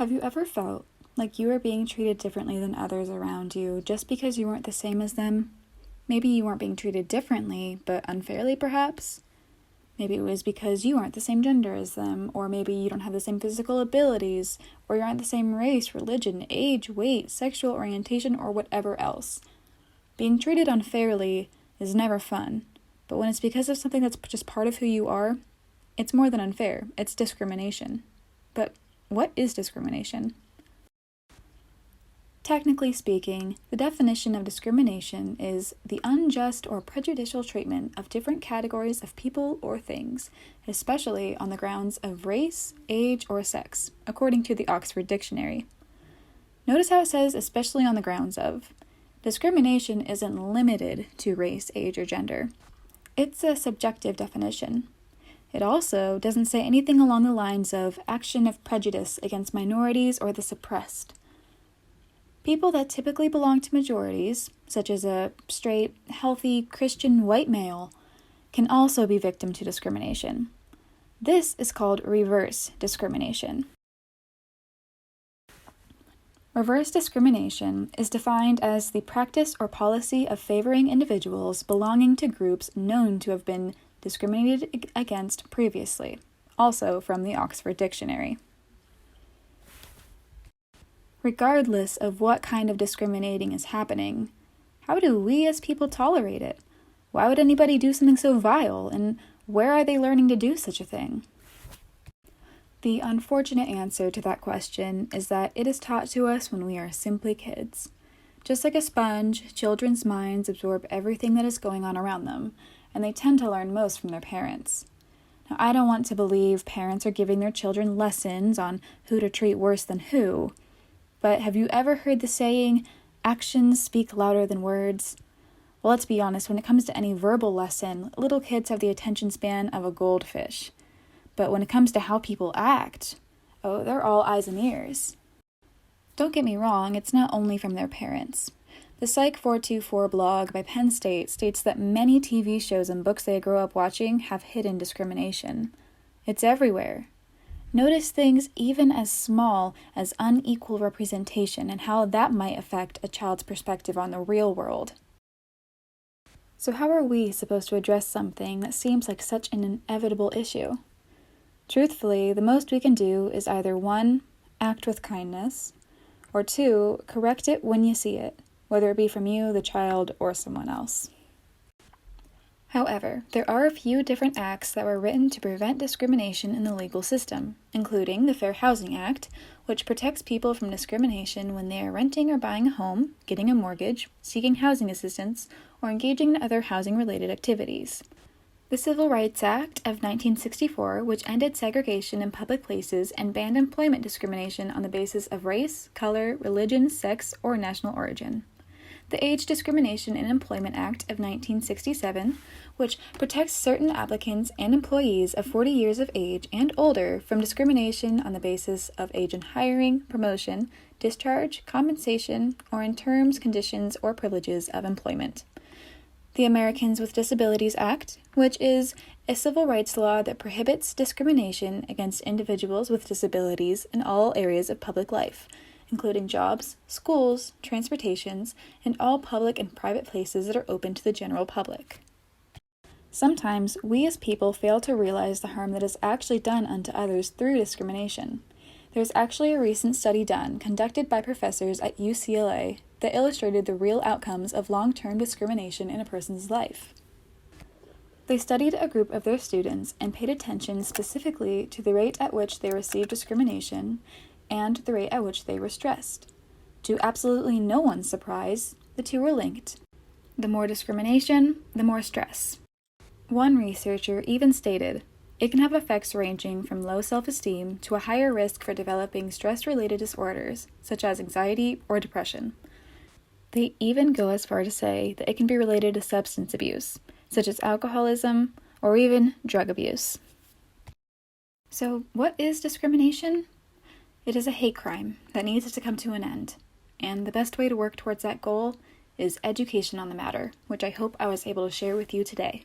Have you ever felt like you were being treated differently than others around you just because you weren't the same as them? Maybe you weren't being treated differently, but unfairly perhaps? Maybe it was because you aren't the same gender as them, or maybe you don't have the same physical abilities, or you aren't the same race, religion, age, weight, sexual orientation, or whatever else. Being treated unfairly is never fun, but when it's because of something that's just part of who you are, it's more than unfair, it's discrimination. But what is discrimination? Technically speaking, the definition of discrimination is the unjust or prejudicial treatment of different categories of people or things, especially on the grounds of race, age, or sex, according to the Oxford Dictionary. Notice how it says especially on the grounds of. Discrimination isn't limited to race, age, or gender. It's a subjective definition. It also doesn't say anything along the lines of action of prejudice against minorities or the suppressed. People that typically belong to majorities, such as a straight, healthy, Christian white male, can also be victim to discrimination. This is called reverse discrimination. Reverse discrimination is defined as the practice or policy of favoring individuals belonging to groups known to have been discriminated against previously, also from the Oxford Dictionary. Regardless of what kind of discriminating is happening, how do we as people tolerate it? Why would anybody do something so vile, and where are they learning to do such a thing? The unfortunate answer to that question is that it is taught to us when we are simply kids. Just like a sponge, children's minds absorb everything that is going on around them, and they tend to learn most from their parents. Now, I don't want to believe parents are giving their children lessons on who to treat worse than who, but have you ever heard the saying, actions speak louder than words? Well, let's be honest, when it comes to any verbal lesson, little kids have the attention span of a goldfish. But when it comes to how people act, oh, they're all eyes and ears. Don't get me wrong, it's not only from their parents. The Psych 424 blog by Penn State states that many TV shows and books they grow up watching have hidden discrimination. It's everywhere. Notice things even as small as unequal representation and how that might affect a child's perspective on the real world. So how are we supposed to address something that seems like such an inevitable issue? Truthfully, the most we can do is either 1, act with kindness, or 2, correct it when you see it, whether it be from you, the child, or someone else. However, there are a few different acts that were written to prevent discrimination in the legal system, including the Fair Housing Act, which protects people from discrimination when they are renting or buying a home, getting a mortgage, seeking housing assistance, or engaging in other housing-related activities. The Civil Rights Act of 1964, which ended segregation in public places and banned employment discrimination on the basis of race, color, religion, sex, or national origin. The Age Discrimination in Employment Act of 1967, which protects certain applicants and employees of 40 years of age and older from discrimination on the basis of age in hiring, promotion, discharge, compensation, or in terms, conditions, or privileges of employment. The Americans with Disabilities Act, which is a civil rights law that prohibits discrimination against individuals with disabilities in all areas of public life, including jobs, schools, transportations, and all public and private places that are open to the general public. Sometimes, we as people fail to realize the harm that is actually done unto others through discrimination. There's actually a recent study conducted by professors at UCLA, that illustrated the real outcomes of long-term discrimination in a person's life. They studied a group of their students and paid attention specifically to the rate at which they received discrimination and the rate at which they were stressed. To absolutely no one's surprise, the two were linked. The more discrimination, the more stress. One researcher even stated, it can have effects ranging from low self-esteem to a higher risk for developing stress-related disorders, such as anxiety or depression. They even go as far to say that it can be related to substance abuse, such as alcoholism or even drug abuse. So, what is discrimination? It is a hate crime that needs to come to an end, and the best way to work towards that goal is education on the matter, which I hope I was able to share with you today.